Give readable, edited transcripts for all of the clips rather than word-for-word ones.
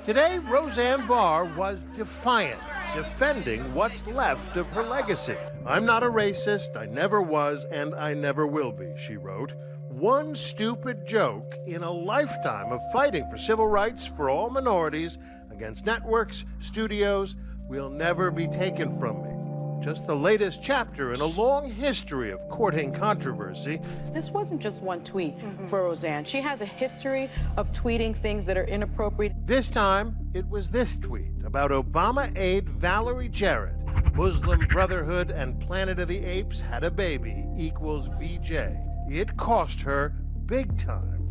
Today, Roseanne Barr was defiant, defending what's left of her legacy. "I'm not a racist, I never was, and I never will be," she wrote. "One stupid joke in a lifetime of fighting for civil rights for all minorities against networks, studios, will never be taken from me. Just the latest chapter in a long history of courting controversy." This wasn't just one tweet for Roseanne. She has a history of tweeting things that are inappropriate. This time, it was this tweet about Obama aide Valerie Jarrett. "Muslim Brotherhood and Planet of the Apes had a baby equals VJ. It cost her big time."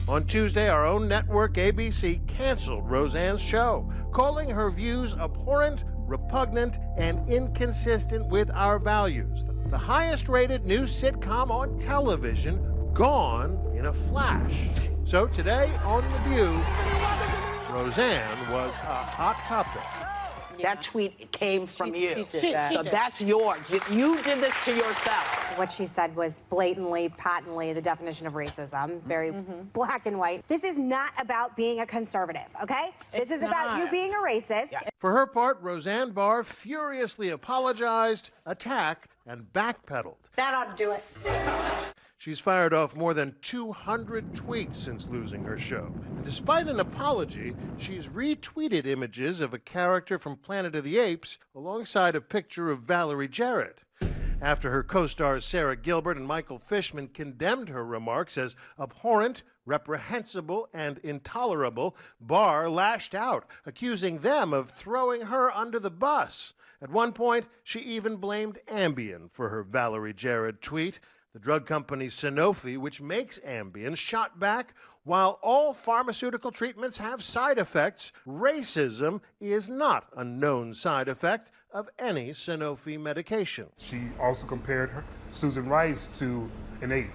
On Tuesday, our own network, ABC, canceled Roseanne's show, calling her views abhorrent, repugnant, and inconsistent with our values. The highest-rated new sitcom on television, gone in a flash. So today on The View, Roseanne was a hot topic. That tweet came from you. She did that. So that's yours. You did this to yourself. What she said was blatantly, patently the definition of racism, very black and white. This is not about being a conservative, okay? This is about you being a racist. Yeah. For her part, Roseanne Barr furiously apologized, attacked, and backpedaled. That ought to do it. She's fired off more than 200 tweets since losing her show. And despite an apology, she's retweeted images of a character from Planet of the Apes alongside a picture of Valerie Jarrett. After her co-stars Sarah Gilbert and Michael Fishman condemned her remarks as abhorrent, reprehensible, and intolerable, Barr lashed out, accusing them of throwing her under the bus. At one point, she even blamed Ambien for her Valerie Jarrett tweet. The drug company Sanofi, which makes Ambien, shot back, "While all pharmaceutical treatments have side effects, racism is not a known side effect of any Sanofi medication." She also compared Susan Rice to an ape,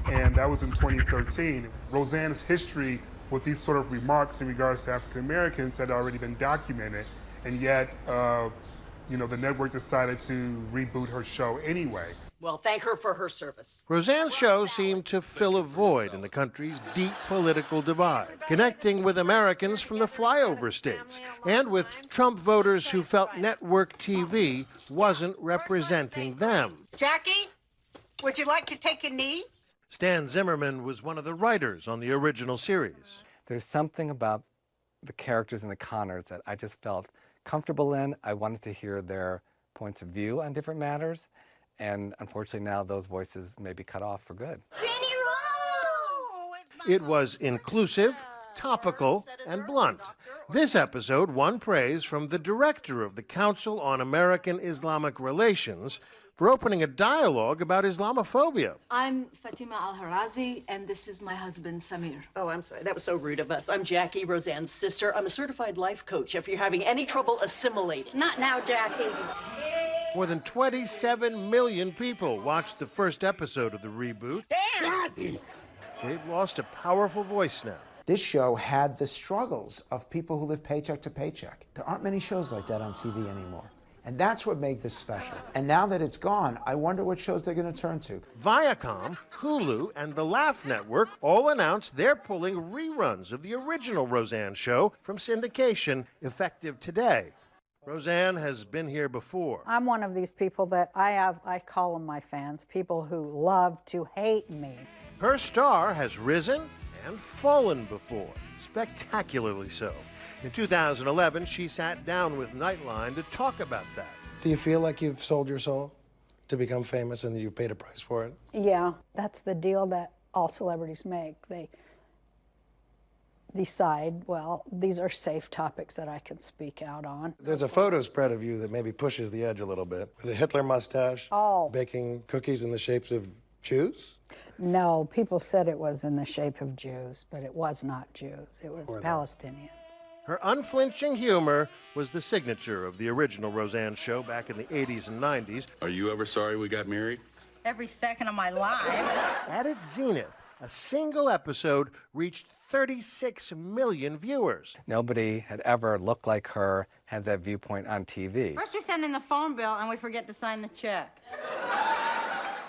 and that was in 2013. Roseanne's history with these sort of remarks in regards to African Americans had already been documented, and yet, the network decided to reboot her show anyway. Well, thank her for her service. Roseanne's show seemed to fill a void in the country's deep political divide, connecting with Americans from the flyover states and with Trump voters who felt network TV wasn't representing them. Jackie, would you like to take a knee? Stan Zimmerman was one of the writers on the original series. There's something about the characters and the Connors that I just felt comfortable in. I wanted to hear their points of view on different matters. And unfortunately now those voices may be cut off for good. It was inclusive, topical, and blunt. This episode won praise from the director of the Council on American Islamic Relations for opening a dialogue about Islamophobia. "I'm Fatima Al-Harazi, and this is my husband, Samir." Oh, I'm sorry. That was so rude of us. I'm Jackie, Roseanne's sister. I'm a certified life coach if you're having any trouble assimilating. Not now, Jackie. More than 27 million people watched the first episode of the reboot. Damn! They've lost a powerful voice now. This show had the struggles of people who live paycheck to paycheck. There aren't many shows like that on TV anymore. And that's what made this special. And now that it's gone, I wonder what shows they're going to turn to. Viacom, Hulu, and the Laugh Network all announced they're pulling reruns of the original Roseanne show from syndication, effective today. Roseanne has been here before. I'm one of these people that I call them my fans, people who love to hate me. Her star has risen and fallen before, spectacularly so. In 2011, she sat down with Nightline to talk about that. Do you feel like you've sold your soul to become famous and that you've paid a price for it? Yeah, that's the deal that all celebrities make. They decide, well, these are safe topics that I can speak out on. There's a photo spread of you that maybe pushes the edge a little bit, with a Hitler mustache, baking cookies in the shapes of Jews? No, people said it was in the shape of Jews, but it was not Jews. It was Palestinians. Her unflinching humor was the signature of the original Roseanne show back in the 80s and 90s. Are you ever sorry we got married? Every second of my life. At its zenith, a single episode reached 36 million viewers. Nobody had ever looked like her, had that viewpoint on TV. First we send in the phone bill and we forget to sign the check.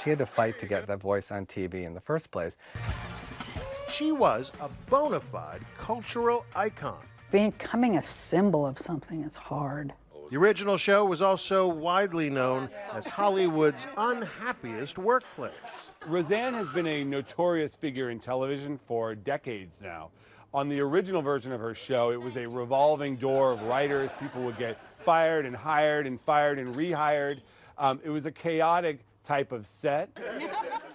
She had to fight to get that voice on TV in the first place. She was a bona fide cultural icon. Becoming a symbol of something is hard. The original show was also widely known as Hollywood's unhappiest workplace. Roseanne has been a notorious figure in television for decades now. On the original version of her show, it was a revolving door of writers. People would get fired and hired and fired and rehired. It was a chaotic type of set.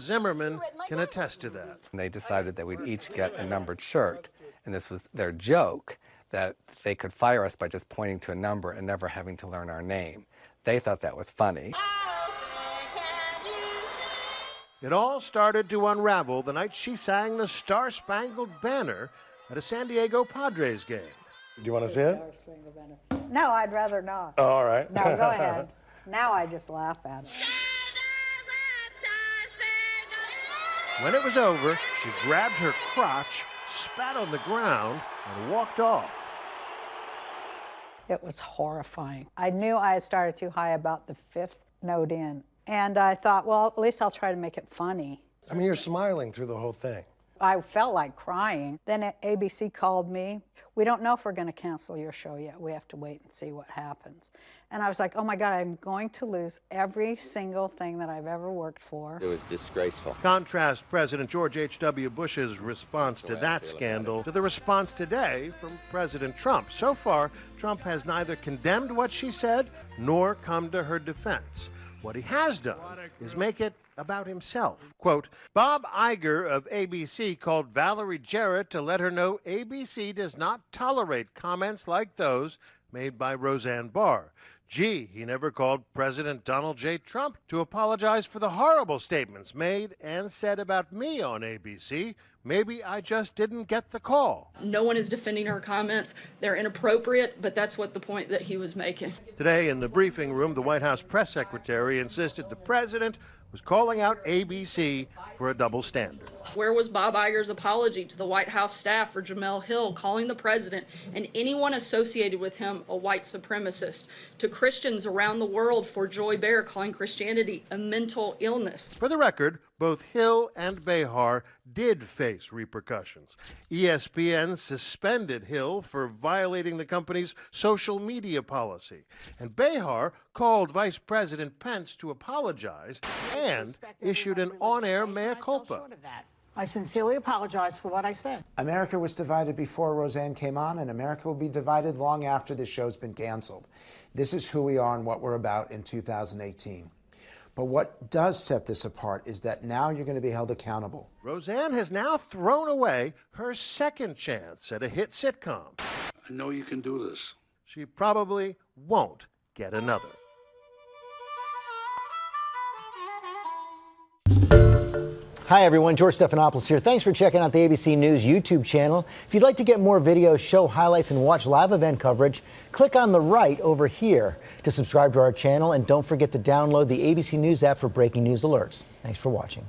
Zimmerman can attest to that. And they decided that we'd each get a numbered shirt, and this was their joke, that they could fire us by just pointing to a number and never having to learn our name. They thought that was funny. It all started to unravel the night she sang the Star-Spangled Banner at a San Diego Padres game. Do you want to see it? No, I'd rather not. Oh, all right. No, go ahead. Now I just laugh at it. When it was over, she grabbed her crotch, spat on the ground, and walked off. It was horrifying. I knew I had started too high about the 5th note in, and I thought, well, at least I'll try to make it funny. I mean, you're smiling through the whole thing. I felt like crying. Then ABC called me. We don't know if we're going to cancel your show yet. We have to wait and see what happens. And I was like, oh my God, I'm going to lose every single thing that I've ever worked for. It was disgraceful. Contrast President George H.W. Bush's response to that scandal to the response today from President Trump. So far, Trump has neither condemned what she said nor come to her defense. What he has done is make it about himself. Quote, Bob Iger of ABC called Valerie Jarrett to let her know ABC does not tolerate comments like those made by Roseanne Barr. Gee, he never called President Donald J. Trump to apologize for the horrible statements made and said about me on ABC. Maybe I just didn't get the call. No one is defending her comments. They're inappropriate, but that's what the point that he was making. Today in the briefing room, the White House press secretary insisted the president was calling out ABC for a double standard. Where was Bob Iger's apology to the White House staff for Jamel Hill calling the president and anyone associated with him a white supremacist? To Christians around the world for Joy Behar calling Christianity a mental illness. For the record, both Hill and Behar did face repercussions. ESPN suspended Hill for violating the company's social media policy. And Behar called Vice President Pence to apologize and issued an on-air mea culpa. I sincerely apologize for what I said. America was divided before Roseanne came on, and America will be divided long after this show's been canceled. This is who we are and what we're about in 2018. But what does set this apart is that now you're going to be held accountable. Roseanne has now thrown away her second chance at a hit sitcom. I know you can do this. She probably won't get another. Hi everyone, George Stephanopoulos here. Thanks for checking out the ABC News YouTube channel. If you'd like to get more videos, show highlights, and watch live event coverage, click on the right over here to subscribe to our channel, and don't forget to download the ABC News app for breaking news alerts. Thanks for watching.